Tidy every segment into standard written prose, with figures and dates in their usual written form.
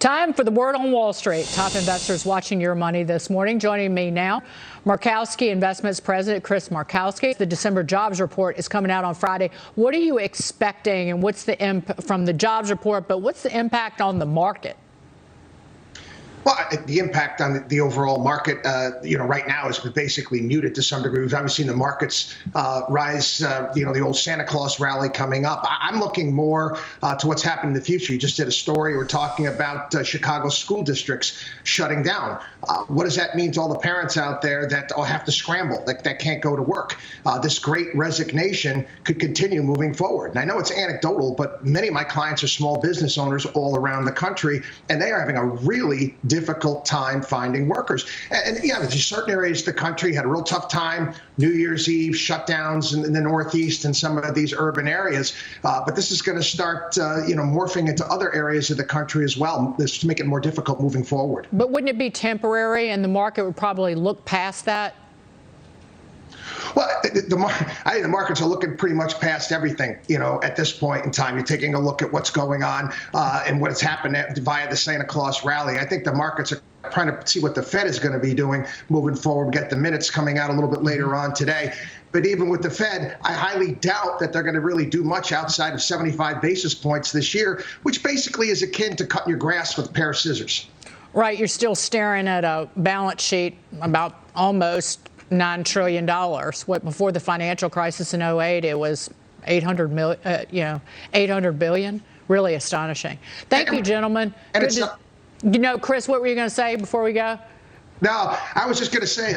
Time for the word on Wall Street. Top investors watching your money this morning. Joining me now, Markowski Investments President Chris Markowski. The December jobs report is coming out on Friday. What are you expecting, and what's the from the jobs report? But what's the impact on the market? Well, the impact on the overall market, right now is basically muted to some degree. We've obviously seen the markets rise, the old Santa Claus rally coming up. I'm looking more to what's happening in the future. You just did a story. We're talking about Chicago school districts shutting down. What does that mean to all the parents out there that have to scramble, that can't go to work? This great resignation could continue moving forward. And I know it's anecdotal, but many of my clients are small business owners all around the country, and they are having a really difficult time finding workers. And there's certain areas of the country had a real tough time. New Year's Eve shutdowns in the Northeast and some of these urban areas. But this is going to start, morphing into other areas of the country as well. This to make it more difficult moving forward. But wouldn't it be temporary, and the market would probably look past that? Well, I think the markets are looking pretty much past everything, at this point in time. You're taking a look at what's going on and what's happened via the Santa Claus rally. I think the markets are trying to see what the Fed is going to be doing moving forward. We get the minutes coming out a little bit later on today. But even with the Fed, I highly doubt that they're going to really do much outside of 75 basis points this year, which basically is akin to cutting your grass with a pair of scissors. Right. You're still staring at a balance sheet about almost $9 trillion. What before the financial crisis in 2008, it was 800 billion. Really astonishing. Thank you, gentlemen. Chris, what were you going to say before we go? No, I was just going to say,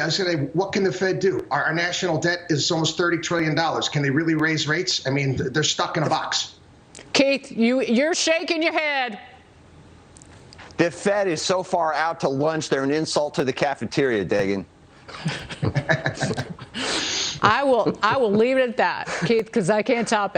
what can the Fed do? Our national debt is almost $30 trillion. Can they really raise rates? I mean, they're stuck in a box. Keith, you're shaking your head. The Fed is so far out to lunch, they're an insult to the cafeteria, Dagan. I will leave it at that, Keith, because I can't top it.